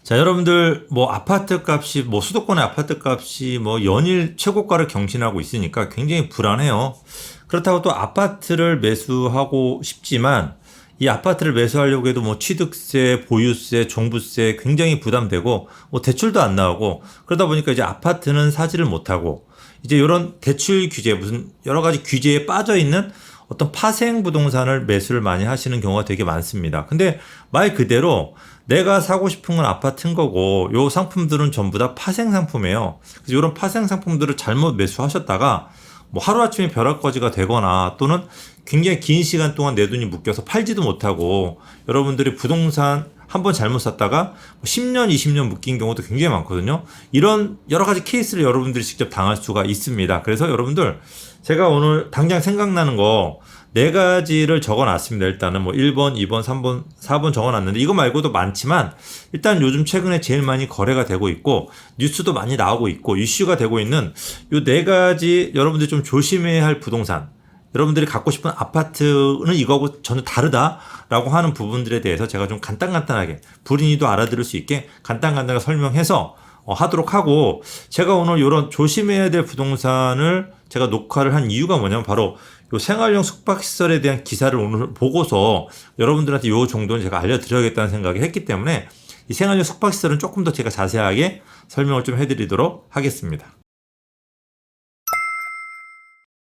자, 여러분들 뭐 아파트 값이 뭐 수도권의 아파트 값이 뭐 연일 최고가를 경신하고 있으니까 굉장히 불안해요. 그렇다고 또 아파트를 매수하고 싶지만 이 아파트를 매수하려고 해도 뭐 취득세, 보유세, 종부세 굉장히 부담되고 뭐 대출도 안 나오고 그러다 보니까 이제 아파트는 사지를 못하고 이제 이런 대출 규제 무슨 여러 가지 규제에 빠져 있는 어떤 파생 부동산을 매수를 많이 하시는 경우가 되게 많습니다. 근데 말 그대로 내가 사고 싶은 건 아파트인 거고 요 상품들은 전부 다 파생 상품이에요. 그래서 이런 파생 상품들을 잘못 매수하셨다가 뭐 하루아침에 벼락거지가 되거나 또는 굉장히 긴 시간 동안 내 돈이 묶여서 팔지도 못하고 여러분들이 부동산 한번 잘못 샀다가 10년, 20년 묶인 경우도 굉장히 많거든요. 이런 여러 가지 케이스를 여러분들이 직접 당할 수가 있습니다. 그래서 여러분들 제가 오늘 당장 생각나는 거 4가지를 적어놨습니다. 일단은 뭐 1번, 2번, 3번, 4번 적어놨는데 이거 말고도 많지만 일단 요즘 최근에 제일 많이 거래가 되고 있고 뉴스도 많이 나오고 있고 이슈가 되고 있는 요 4가지 여러분들이 좀 조심해야 할 부동산 여러분들이 갖고 싶은 아파트는 이거하고 전혀 다르다라고 하는 부분들에 대해서 제가 좀 간단하게 불인이도 알아들을 수 있게 간단하게 설명해서 하도록 하고 제가 오늘 이런 조심해야 될 부동산을 제가 녹화를 한 이유가 뭐냐면 바로 요 생활용 숙박시설에 대한 기사를 오늘 보고서 여러분들한테 요 정도는 제가 알려드려야겠다는 생각을 했기 때문에 이 생활용 숙박시설은 조금 더 제가 자세하게 설명을 좀 해드리도록 하겠습니다.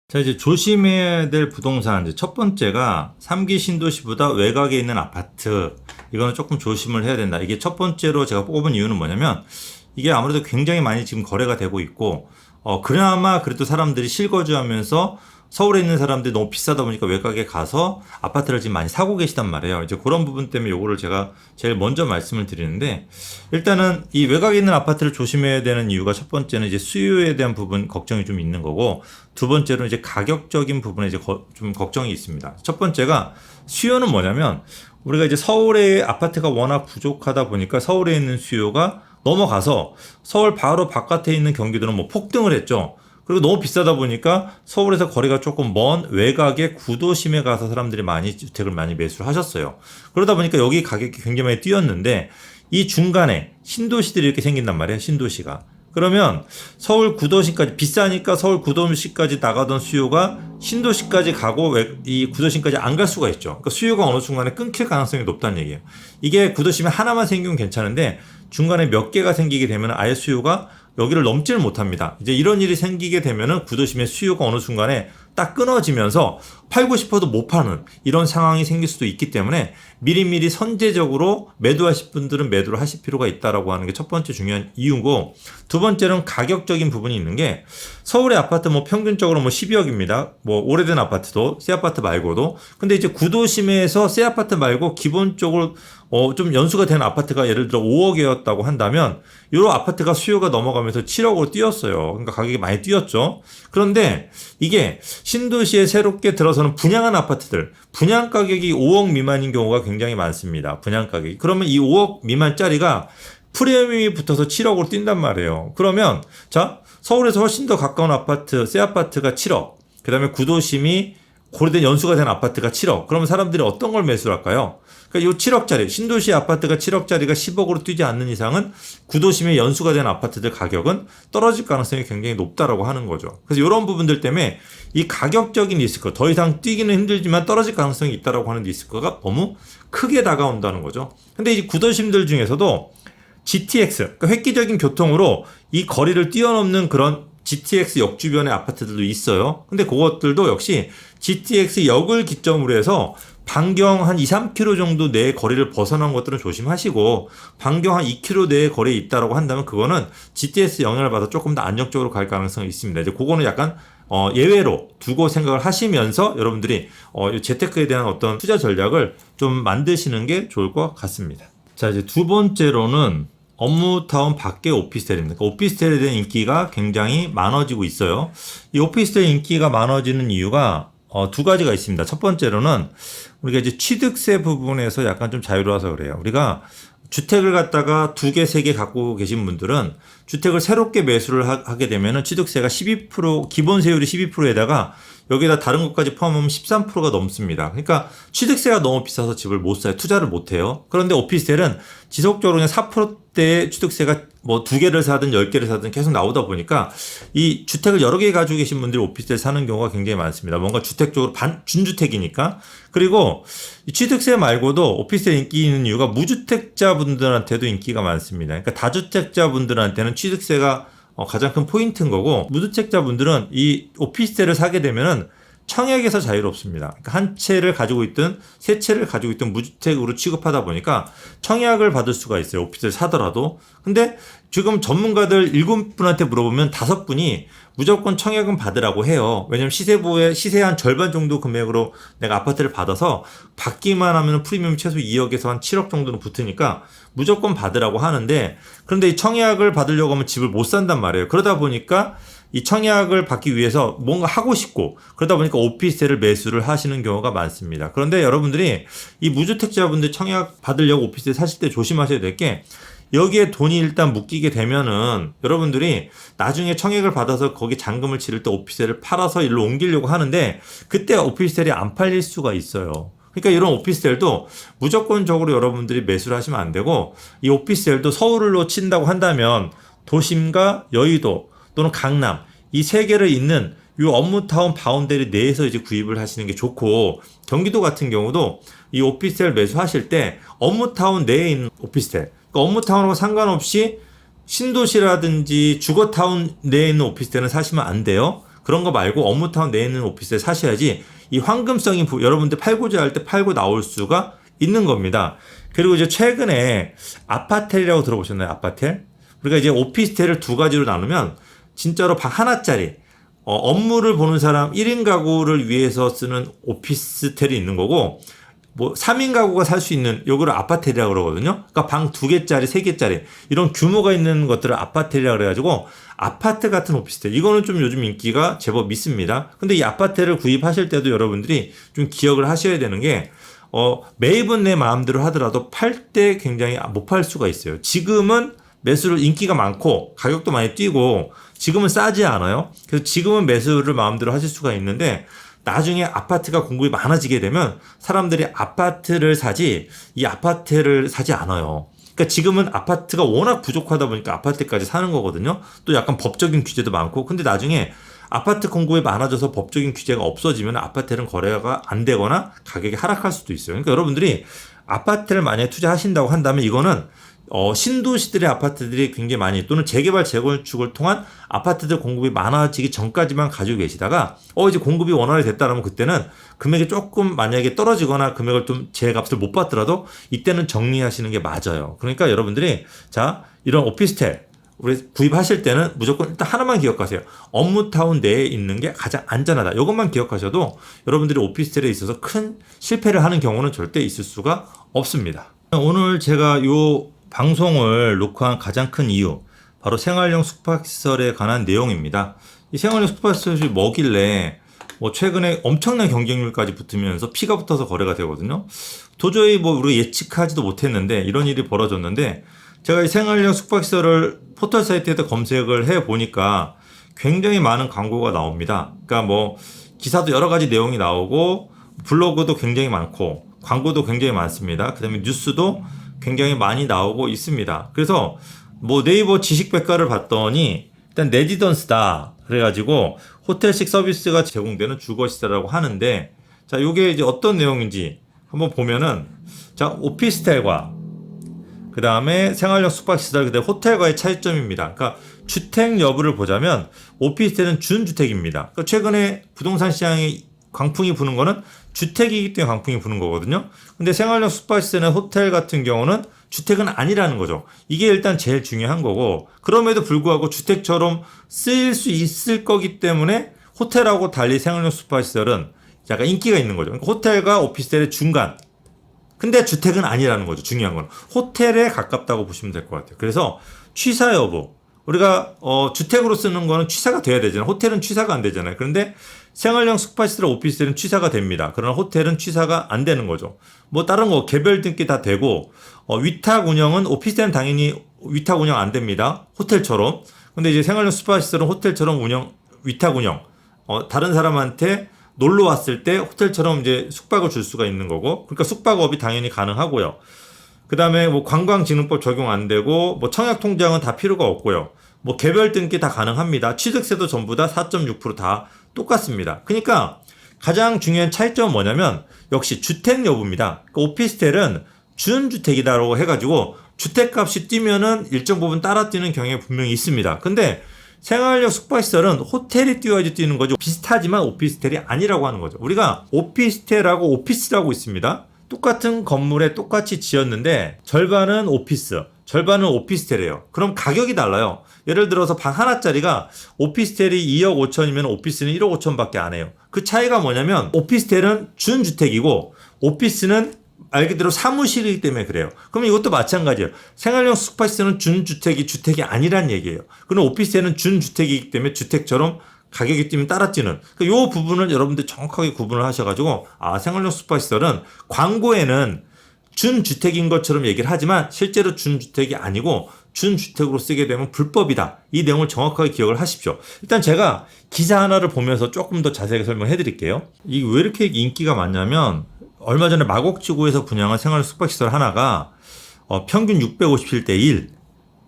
자, 이제 조심해야 될 부동산. 이제 첫 번째가 3기 신도시보다 외곽에 있는 아파트. 이거는 조금 조심을 해야 된다. 이게 첫 번째로 제가 뽑은 이유는 뭐냐면 이게 아무래도 굉장히 많이 지금 거래가 되고 있고, 그나마 그래도 사람들이 실거주하면서 서울에 있는 사람들이 너무 비싸다 보니까 외곽에 가서 아파트를 지금 많이 사고 계시단 말이에요. 이제 그런 부분 때문에 요거를 제가 제일 먼저 말씀을 드리는데, 일단은 이 외곽에 있는 아파트를 조심해야 되는 이유가 첫 번째는 이제 수요에 대한 부분 걱정이 좀 있는 거고, 두 번째로는 이제 가격적인 부분에 이제 좀 걱정이 있습니다. 첫 번째가 수요는 뭐냐면, 우리가 이제 서울의 아파트가 워낙 부족하다 보니까 서울에 있는 수요가 넘어가서 서울 바로 바깥에 있는 경기도는 뭐 폭등을 했죠. 그리고 너무 비싸다 보니까 서울에서 거리가 조금 먼 외곽의 구도심에 가서 사람들이 많이 주택을 많이 매수를 하셨어요. 그러다 보니까 여기 가격이 굉장히 많이 뛰었는데 이 중간에 신도시들이 이렇게 생긴단 말이에요. 신도시가. 그러면 서울 구도심까지 비싸니까 서울 구도심까지 나가던 수요가 신도시까지 가고 이 구도심까지 안 갈 수가 있죠. 그러니까 수요가 어느 순간에 끊길 가능성이 높다는 얘기예요. 이게 구도심에 하나만 생기면 괜찮은데 중간에 몇 개가 생기게 되면 아예 수요가 여기를 넘지를 못합니다. 이제 이런 일이 생기게 되면은 구도심의 수요가 어느 순간에 딱 끊어지면서 팔고 싶어도 못 파는 이런 상황이 생길 수도 있기 때문에 미리미리 선제적으로 매도하실 분들은 매도를 하실 필요가 있다라고 하는 게 첫 번째 중요한 이유고, 두 번째는 가격적인 부분이 있는 게 서울의 아파트 뭐 평균적으로 뭐 12억입니다. 뭐 오래된 아파트도 새 아파트 말고도. 근데 이제 구도심에서 새 아파트 말고 기본적으로 좀 연수가 된 아파트가 예를 들어 5억이었다고 한다면 이 아파트가 수요가 넘어가면서 7억으로 뛰었어요. 그러니까 가격이 많이 뛰었죠. 그런데 이게 신도시에 새롭게 들어서는 분양한 아파트들, 분양 가격이 5억 미만인 경우가 굉장히 많습니다. 분양 가격이. 그러면 이 5억 미만짜리가 프리미엄이 붙어서 7억으로 뛴단 말이에요. 그러면 자, 서울에서 훨씬 더 가까운 아파트, 새 아파트가 7억. 그다음에 구도심이 오래된 연수가 된 아파트가 7억. 그러면 사람들이 어떤 걸 매수를 할까요? 그러니까 이 7억짜리, 신도시 아파트가 7억짜리가 10억으로 뛰지 않는 이상은 구도심의 연수가 된 아파트들 가격은 떨어질 가능성이 굉장히 높다라고 하는 거죠. 그래서 이런 부분들 때문에 이 가격적인 리스크, 더 이상 뛰기는 힘들지만 떨어질 가능성이 있다라고 하는 리스크가 너무 크게 다가온다는 거죠. 근데 이 구도심들 중에서도 GTX, 그러니까 획기적인 교통으로 이 거리를 뛰어넘는 그런 GTX 역 주변의 아파트들도 있어요. 근데 그것들도 역시 GTX 역을 기점으로 해서 반경 한 2, 3km 정도 내의 거리를 벗어난 것들은 조심하시고, 반경 한 2km 내의 거리에 있다라고 한다면 그거는 GTX 영향을 받아 조금 더 안정적으로 갈 가능성이 있습니다. 이제 그거는 약간 예외로 두고 생각을 하시면서 여러분들이 재테크에 대한 어떤 투자 전략을 좀 만드시는 게 좋을 것 같습니다. 자, 이제 두 번째로는 업무타운 밖의 오피스텔입니다. 그러니까 오피스텔에 대한 인기가 굉장히 많아지고 있어요. 이 오피스텔 인기가 많아지는 이유가 두 가지가 있습니다. 첫 번째로는 우리가 이제 취득세 부분에서 약간 좀 자유로워서 그래요. 우리가 주택을 갖다가 2개, 3개 갖고 계신 분들은 주택을 새롭게 매수를 하게 되면은 취득세가 12%, 기본 세율이 12%에다가 여기다 다른 것까지 포함하면 13%가 넘습니다. 그러니까 취득세가 너무 비싸서 집을 못 사요. 투자를 못 해요. 그런데 오피스텔은 지속적으로 그냥 4%대의 취득세가 뭐 2개를 사든 10개를 사든 계속 나오다 보니까 이 주택을 여러 개 가지고 계신 분들이 오피스텔 사는 경우가 굉장히 많습니다. 뭔가 주택적으로 준주택이니까. 그리고 이 취득세 말고도 오피스텔 인기 있는 이유가 무주택자 분들한테도 인기가 많습니다. 그러니까 다주택자 분들한테는 취득세가 가장 큰 포인트인 거고, 무주택자 분들은 이 오피스텔을 사게 되면은 청약에서 자유롭습니다. 그러니까 한 채를 가지고 있든 세 채를 가지고 있든 무주택으로 취급하다 보니까 청약을 받을 수가 있어요. 오피스텔 사더라도. 근데 지금 전문가들 7분한테 물어보면 5분이 무조건 청약은 받으라고 해요. 왜냐면 시세의 한 절반 정도 금액으로 내가 아파트를 받아서 받기만 하면 프리미엄 최소 2억에서 한 7억 정도는 붙으니까 무조건 받으라고 하는데, 그런데 이 청약을 받으려고 하면 집을 못 산단 말이에요. 그러다 보니까 이 청약을 받기 위해서 뭔가 하고 싶고, 그러다 보니까 오피스텔을 매수를 하시는 경우가 많습니다. 그런데 여러분들이 이 무주택자분들 청약 받으려고 오피스텔 사실 때 조심하셔야 될 게, 여기에 돈이 일단 묶이게 되면은 여러분들이 나중에 청약을 받아서 거기 잔금을 치를 때 오피스텔을 팔아서 일로 옮기려고 하는데, 그때 오피스텔이 안 팔릴 수가 있어요. 그러니까 이런 오피스텔도 무조건적으로 여러분들이 매수를 하시면 안 되고, 이 오피스텔도 서울로 친다고 한다면 도심과 여의도 또는 강남 이 세 개를 잇는 이 업무타운 바운더리 내에서 이제 구입을 하시는 게 좋고, 경기도 같은 경우도 이 오피스텔 매수하실 때 업무타운 내에 있는 오피스텔, 그러니까 업무타운하고 상관없이 신도시라든지 주거타운 내에 있는 오피스텔은 사시면 안 돼요. 그런 거 말고 업무타운 내에 있는 오피스텔 사셔야지 이 황금성이 여러분들 팔고자 할 때 팔고 나올 수가 있는 겁니다. 그리고 이제 최근에 아파텔이라고 들어보셨나요? 아파텔? 우리가 이제 오피스텔을 두 가지로 나누면 진짜로 방 하나짜리 업무를 보는 사람 1인 가구를 위해서 쓰는 오피스텔이 있는 거고, 뭐 3인 가구가 살 수 있는 요거를 아파텔이라고 그러거든요. 그러니까 방 2개짜리, 3개짜리 이런 규모가 있는 것들을 아파텔이라고 그래가지고, 아파트 같은 오피스텔 이거는 좀 요즘 인기가 제법 있습니다. 근데 이 아파트를 구입하실 때도 여러분들이 좀 기억을 하셔야 되는 게, 매입은 내 마음대로 하더라도 팔 때 굉장히 못 팔 수가 있어요. 지금은 매수를 인기가 많고 가격도 많이 뛰고 지금은 싸지 않아요. 그래서 지금은 매수를 마음대로 하실 수가 있는데, 나중에 아파트가 공급이 많아지게 되면 사람들이 아파트를 사지 이 아파트를 사지 않아요. 그러니까 지금은 아파트가 워낙 부족하다 보니까 아파트까지 사는 거거든요. 또 약간 법적인 규제도 많고, 근데 나중에 아파트 공급이 많아져서 법적인 규제가 없어지면 아파트는 거래가 안 되거나 가격이 하락할 수도 있어요. 그러니까 여러분들이 아파트를 만약에 투자하신다고 한다면 이거는 신도시들의 아파트들이 굉장히 많이, 또는 재개발 재건축을 통한 아파트들 공급이 많아지기 전까지만 가지고 계시다가 이제 공급이 원활히 됐다라면 그때는 금액이 조금 만약에 떨어지거나 금액을 좀 제 값을 못 받더라도 이때는 정리하시는 게 맞아요. 그러니까 여러분들이 자, 이런 오피스텔 우리 구입하실 때는 무조건 일단 하나만 기억하세요. 업무타운 내에 있는 게 가장 안전하다. 이것만 기억하셔도 여러분들이 오피스텔에 있어서 큰 실패를 하는 경우는 절대 있을 수가 없습니다. 오늘 제가 요 방송을 녹화한 가장 큰 이유, 바로 생활용 숙박시설에 관한 내용입니다. 이 생활용 숙박시설이 뭐길래 최근에 엄청난 경쟁률까지 붙으면서 피가 붙어서 거래가 되거든요. 도저히 우리가 예측하지도 못했는데 이런 일이 벌어졌는데, 제가 이 생활용 숙박시설을 포털 사이트에서 검색을 해 보니까 굉장히 많은 광고가 나옵니다. 그러니까 기사도 여러 가지 내용이 나오고, 블로그도 굉장히 많고, 광고도 굉장히 많습니다. 그 다음에 뉴스도 굉장히 많이 나오고 있습니다. 그래서 네이버 지식백과를 봤더니 일단 레지던스다 그래가지고 호텔식 서비스가 제공되는 주거시설이라고 하는데, 자, 요게 이제 어떤 내용인지 한번 보면은, 자, 오피스텔과 그 다음에 생활용 숙박시설, 그 다음에 호텔과의 차이점입니다. 그러니까 주택 여부를 보자면 오피스텔은 준주택입니다. 그러니까 최근에 부동산 시장이 광풍이 부는 거는 주택이기 때문에 광풍이 부는 거거든요. 근데 생활용 숙박시설이나 호텔 같은 경우는 주택은 아니라는 거죠. 이게 일단 제일 중요한 거고, 그럼에도 불구하고 주택처럼 쓰일 수 있을 거기 때문에 호텔하고 달리 생활용 숙박시설은 약간 인기가 있는 거죠. 그러니까 호텔과 오피스텔의 중간. 근데 주택은 아니라는 거죠. 중요한 건 호텔에 가깝다고 보시면 될 것 같아요. 그래서 취사 여부, 우리가 주택으로 쓰는 거는 취사가 돼야 되잖아요. 호텔은 취사가 안 되잖아요. 그런데 생활용 숙박시설, 오피스텔은 취사가 됩니다. 그러나 호텔은 취사가 안 되는 거죠. 다른 거 개별 등기 다 되고, 위탁 운영은 오피스텔은 당연히 위탁 운영 안 됩니다. 호텔처럼. 근데 이제 생활용 숙박시설은 호텔처럼 위탁 운영, 다른 사람한테 놀러 왔을 때 호텔처럼 이제 숙박을 줄 수가 있는 거고, 그러니까 숙박업이 당연히 가능하고요. 그 다음에 뭐 관광진흥법 적용 안 되고, 뭐 청약통장은 다 필요가 없고요. 뭐 개별 등기 다 가능합니다. 취득세도 전부 다 4.6%다 똑같습니다. 그러니까 가장 중요한 차이점은 뭐냐면 역시 주택 여부입니다. 그러니까 오피스텔은 준주택이다라고 해가지고 주택값이 뛰면은 일정 부분 따라 뛰는 경향이 분명히 있습니다. 근데 생활형 숙박시설은 호텔이 뛰어야지 뛰는 거죠. 비슷하지만 오피스텔이 아니라고 하는 거죠. 우리가 오피스텔하고 오피스라고 있습니다. 똑같은 건물에 똑같이 지었는데 절반은 오피스, 절반은 오피스텔이에요. 그럼 가격이 달라요. 예를 들어서 방 하나짜리가 오피스텔이 2억 5천이면 오피스는 1억 5천밖에 안 해요. 그 차이가 뭐냐면 오피스텔은 준주택이고 오피스는 말 그대로 사무실이기 때문에 그래요. 그럼 이것도 마찬가지예요. 생활형 숙박시설은 준주택이 주택이 아니란 얘기예요. 그럼 오피스텔은 준주택이기 때문에 주택처럼 가격이 뛰면 따라 뛰는. 이 부분을 여러분들 정확하게 구분을 하셔가지고 생활형 숙박시설은 광고에는 준주택인 것처럼 얘기를 하지만 실제로 준주택이 아니고 준주택으로 쓰게 되면 불법이다. 이 내용을 정확하게 기억을 하십시오. 일단 제가 기사 하나를 보면서 조금 더 자세하게 설명해 드릴게요. 이게 왜 이렇게 인기가 많냐면 얼마 전에 마곡지구에서 분양한 생활 숙박시설 하나가 평균 657대 1,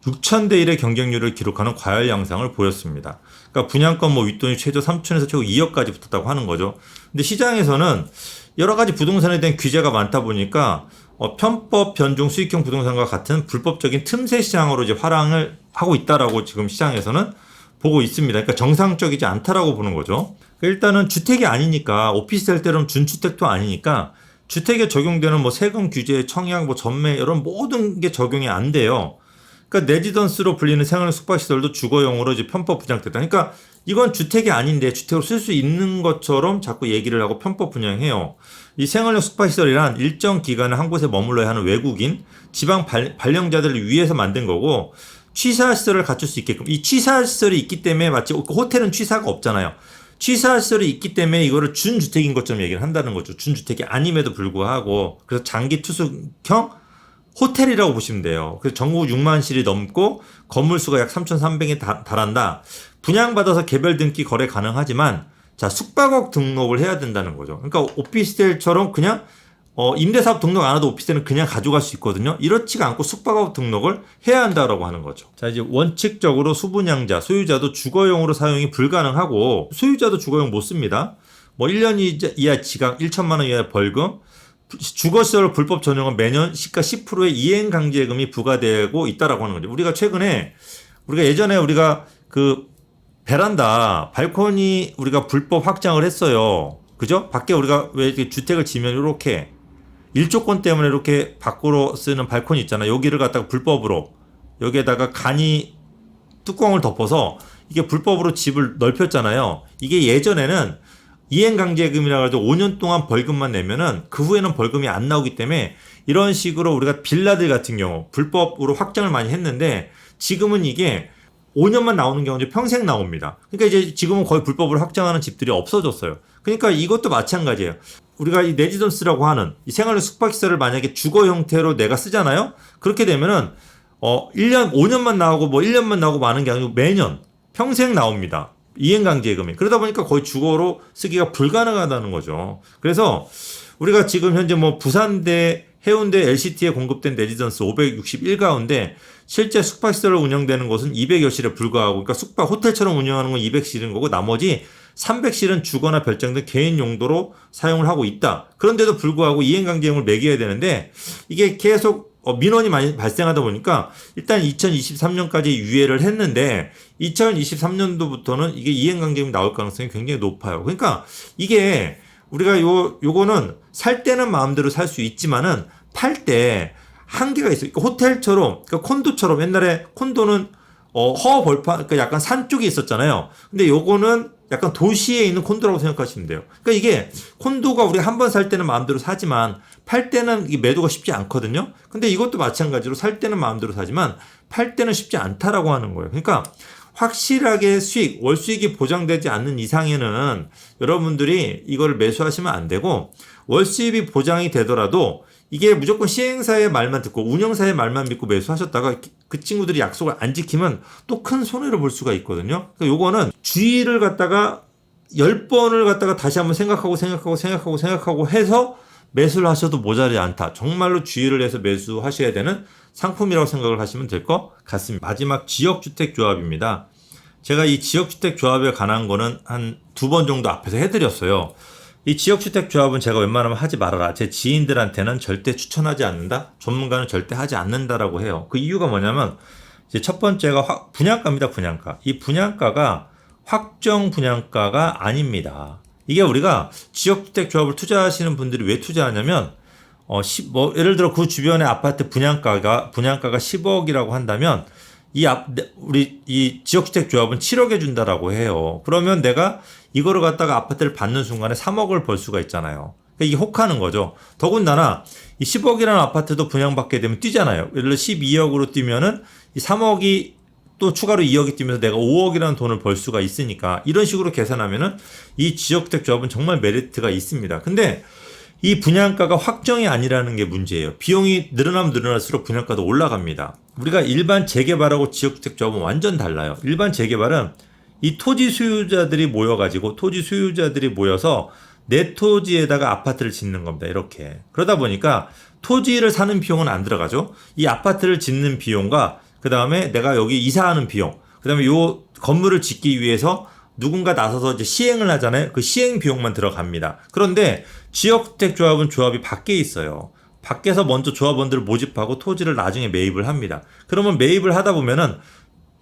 6,000대 1의 경쟁률을 기록하는 과열 양상을 보였습니다. 그러니까 분양권 윗돈이 최저 3천에서 최고 2억까지 붙었다고 하는 거죠. 근데 시장에서는 여러 가지 부동산에 대한 규제가 많다 보니까 편법 변종 수익형 부동산과 같은 불법적인 틈새 시장으로 이제 활황을 하고 있다라고 지금 시장에서는 보고 있습니다. 그러니까 정상적이지 않다라고 보는 거죠. 일단은 주택이 아니니까 오피스텔처럼 준주택도 아니니까 주택에 적용되는 뭐 세금 규제, 청약, 뭐 전매 이런 모든 게 적용이 안 돼요. 그러니까 레지던스로 불리는 생활 숙박시설도 주거용으로 이제 편법 분양됐다. 그러니까 이건 주택이 아닌데 주택으로 쓸 수 있는 것처럼 자꾸 얘기를 하고 편법 분양해요. 이 생활형 숙박시설이란 일정 기간을 한 곳에 머물러야 하는 외국인, 지방 발령자들을 위해서 만든 거고 취사시설을 갖출 수 있게끔 이 취사시설이 있기 때문에 마치 호텔은 취사가 없잖아요. 취사시설이 있기 때문에 이거를 준주택인 것처럼 얘기를 한다는 거죠. 준주택이 아님에도 불구하고. 그래서 장기 투숙형 호텔이라고 보시면 돼요. 그래서 전국 6만 실이 넘고 건물 수가 약 3,300에 달한다. 분양받아서 개별 등기 거래 가능하지만 숙박업 등록을 해야 된다는 거죠. 그러니까 오피스텔처럼 그냥 임대사업 등록 안 해도 오피스텔은 그냥 가져갈 수 있거든요. 이렇지가 않고 숙박업 등록을 해야 한다라고 하는 거죠. 자, 이제 원칙적으로 수분양자, 소유자도 주거용으로 사용이 불가능하고 소유자도 주거용 못 씁니다. 뭐 1년 이하 지각 1천만 원 이하의 벌금, 주거시설 불법 전용은 매년 시가 10%의 이행강제금이 부과되고 있다라고 하는 거죠. 우리가 예전에 그 베란다, 발코니 우리가 불법 확장을 했어요. 그죠? 밖에 우리가 왜 이렇게 주택을 지면 이렇게 일조권 때문에 이렇게 밖으로 쓰는 발코니 있잖아요. 여기를 갖다가 불법으로 여기에다가 간이 뚜껑을 덮어서 이게 불법으로 집을 넓혔잖아요. 이게 예전에는 이행강제금이라 해서 5년 동안 벌금만 내면은 그 후에는 벌금이 안 나오기 때문에 이런 식으로 우리가 빌라들 같은 경우 불법으로 확장을 많이 했는데 지금은 이게 5년만 나오는 경우는 평생 나옵니다. 그러니까 이제 지금은 거의 불법으로 확장하는 집들이 없어졌어요. 그러니까 이것도 마찬가지예요. 우리가 이 레지던스라고 하는 이 생활형 숙박시설을 만약에 주거 형태로 내가 쓰잖아요. 그렇게 되면은 5년만 나오고 뭐 1년만 나오고 마는 게 아니고 매년 평생 나옵니다. 이행강제금이. 그러다 보니까 거의 주거로 쓰기가 불가능하다는 거죠. 그래서 우리가 지금 현재 뭐 부산대, 해운대, LCT에 공급된 레지던스 561 가운데 실제 숙박시설로 운영되는 곳은 200여 실에 불과하고, 그러니까 숙박 호텔처럼 운영하는 건 200실인 거고 나머지 300실은 주거나 별장 등 개인 용도로 사용을 하고 있다. 그런데도 불구하고 이행강제금을 매겨야 되는데 이게 계속 민원이 많이 발생하다 보니까 일단 2023년까지 유예를 했는데 2023년도부터는 이게 이행강제금이 나올 가능성이 굉장히 높아요. 그러니까 이게 우리가 요거는 살 때는 마음대로 살 수 있지만은 팔 때 한계가 있어요. 그러니까 호텔처럼, 그러니까 콘도처럼 옛날에 콘도는 허벌판, 그러니까 약간 산 쪽에 있었잖아요. 근데 요거는 약간 도시에 있는 콘도라고 생각하시면 돼요. 그러니까 이게 콘도가 우리가 한 번 살 때는 마음대로 사지만 팔 때는 이게 매도가 쉽지 않거든요. 근데 이것도 마찬가지로 살 때는 마음대로 사지만 팔 때는 쉽지 않다라고 하는 거예요. 그러니까 확실하게 월 수익이 보장되지 않는 이상에는 여러분들이 이거를 매수하시면 안 되고, 월 수입이 보장이 되더라도 이게 무조건 시행사의 말만 듣고 운영사의 말만 믿고 매수하셨다가 그 친구들이 약속을 안 지키면 또 큰 손해를 볼 수가 있거든요. 그러니까 요거는 주의를 갖다가 10번을 갖다가 다시 한번 생각하고 해서 매수를 하셔도 모자라지 않다. 정말로 주의를 해서 매수하셔야 되는 상품이라고 생각을 하시면 될 것 같습니다. 마지막 지역주택 조합입니다. 제가 이 지역주택 조합에 관한 거는 한 2번 정도 앞에서 해드렸어요. 이 지역주택 조합은 제가 웬만하면 하지 말아라. 제 지인들한테는 절대 추천하지 않는다. 전문가는 절대 하지 않는다라고 해요. 그 이유가 뭐냐면 이제 첫 번째가 분양가입니다. 분양가. 이 분양가가 확정 분양가가 아닙니다. 이게 우리가 지역주택 조합을 투자하시는 분들이 왜 투자하냐면 예를 들어 그 주변의 아파트 분양가가 10억이라고 한다면 우리 이 지역주택 조합은 7억에 준다라고 해요. 그러면 내가 이거를 갖다가 아파트를 받는 순간에 3억을 벌 수가 있잖아요. 그러니까 이게 혹하는 거죠. 더군다나 이 10억이라는 아파트도 분양받게 되면 뛰잖아요. 예를 들어 12억으로 뛰면은 이 3억이 또 추가로 2억이 뛰면서 내가 5억이라는 돈을 벌 수가 있으니까 이런 식으로 계산하면은 이 지역주택 조합은 정말 메리트가 있습니다. 근데 이 분양가가 확정이 아니라는 게 문제예요. 비용이 늘어나면 늘어날수록 분양가도 올라갑니다. 우리가 일반 재개발하고 지역주택 조합은 완전 달라요. 일반 재개발은 이 토지 소유자들이 모여서 내 토지에다가 아파트를 짓는 겁니다. 이렇게. 그러다 보니까 토지를 사는 비용은 안 들어가죠. 이 아파트를 짓는 비용과 그 다음에 내가 여기 이사하는 비용, 그 다음에 요 건물을 짓기 위해서 누군가 나서서 이제 시행을 하잖아요. 그 시행 비용만 들어갑니다. 그런데 지역주택 조합은 조합이 밖에 있어요. 밖에서 먼저 조합원들을 모집하고 토지를 나중에 매입을 합니다. 그러면 매입을 하다 보면은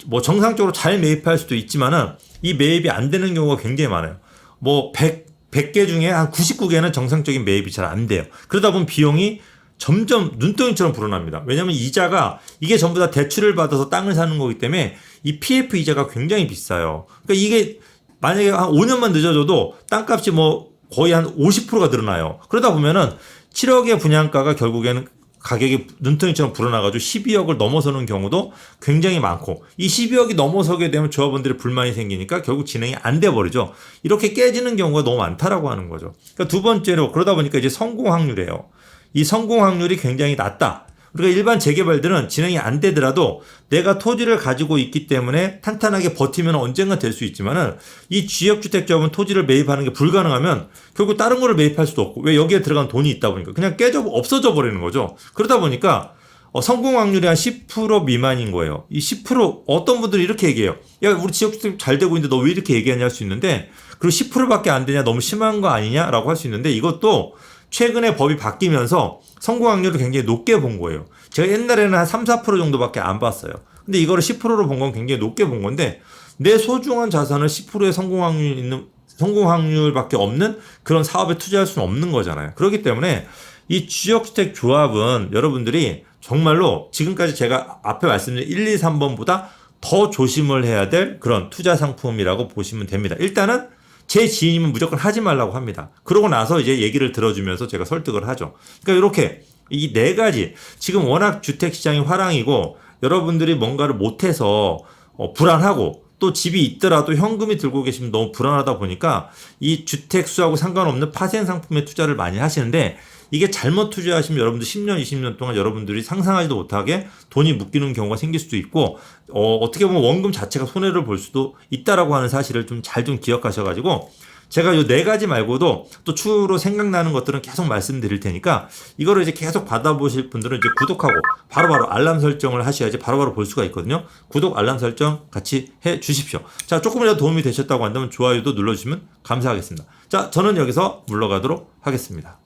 뭐 정상적으로 잘 매입할 수도 있지만은 이 매입이 안 되는 경우가 굉장히 많아요. 뭐 100개 중에 한 99개는 정상적인 매입이 잘 안 돼요. 그러다 보면 비용이 점점 눈덩이처럼 불어납니다. 왜냐하면 이자가 이게 전부 다 대출을 받아서 땅을 사는 거기 때문에 이 PF 이자가 굉장히 비싸요. 그러니까 이게 만약에 한 5년만 늦어져도 땅값이 뭐 거의 한 50%가 늘어나요. 그러다 보면은 7억의 분양가가 결국에는 가격이 눈덩이처럼 불어나가지고 12억을 넘어서는 경우도 굉장히 많고 이 12억이 넘어서게 되면 조합원들의 불만이 생기니까 결국 진행이 안 돼 버리죠. 이렇게 깨지는 경우가 너무 많다라고 하는 거죠. 그러니까 두 번째로 그러다 보니까 이제 성공 확률이에요. 이 성공 확률이 굉장히 낮다. 우리가 일반 재개발들은 진행이 안 되더라도 내가 토지를 가지고 있기 때문에 탄탄하게 버티면 언젠가 될 수 있지만은 이 지역주택조합은 토지를 매입하는 게 불가능하면 결국 다른 거를 매입할 수도 없고 왜 여기에 들어간 돈이 있다 보니까 그냥 없어져 버리는 거죠. 그러다 보니까 성공 확률이 한 10% 미만인 거예요. 이 10% 어떤 분들이 이렇게 얘기해요. 야, 우리 지역주택 잘 되고 있는데 너 왜 이렇게 얘기하냐 할 수 있는데 그리고 10%밖에 안 되냐 너무 심한 거 아니냐라고 할 수 있는데 이것도 최근에 법이 바뀌면서 성공 확률을 굉장히 높게 본 거예요. 제가 옛날에는 한 3, 4% 정도밖에 안 봤어요. 근데 이거를 10%로 본 건 굉장히 높게 본 건데 내 소중한 자산을 10%의 성공 확률밖에 없는 그런 사업에 투자할 수는 없는 거잖아요. 그렇기 때문에 이 지역주택 조합은 여러분들이 정말로 지금까지 제가 앞에 말씀드린 1, 2, 3번보다 더 조심을 해야 될 그런 투자 상품이라고 보시면 됩니다. 일단은 제 지인이면 무조건 하지 말라고 합니다. 그러고 나서 이제 얘기를 들어주면서 제가 설득을 하죠. 그러니까 이렇게 이 네 가지 지금 워낙 주택 시장이 화랑이고 여러분들이 뭔가를 못해서 불안하고 또 집이 있더라도 현금이 들고 계시면 너무 불안하다 보니까 이 주택 수하고 상관없는 파생 상품에 투자를 많이 하시는데 이게 잘못 투자하시면 여러분들 10년, 20년 동안 여러분들이 상상하지도 못하게 돈이 묶이는 경우가 생길 수도 있고 어떻게 보면 원금 자체가 손해를 볼 수도 있다라고 하는 사실을 좀 잘 좀 기억하셔가지고 제가 요 네 가지 말고도 또 추후로 생각나는 것들은 계속 말씀드릴 테니까 이거를 이제 계속 받아보실 분들은 이제 구독하고 바로바로 알람 설정을 하셔야지 바로바로 볼 수가 있거든요. 구독, 알람 설정 같이 해 주십시오. 자, 조금이라도 도움이 되셨다고 한다면 좋아요도 눌러주시면 감사하겠습니다. 자, 저는 여기서 물러가도록 하겠습니다.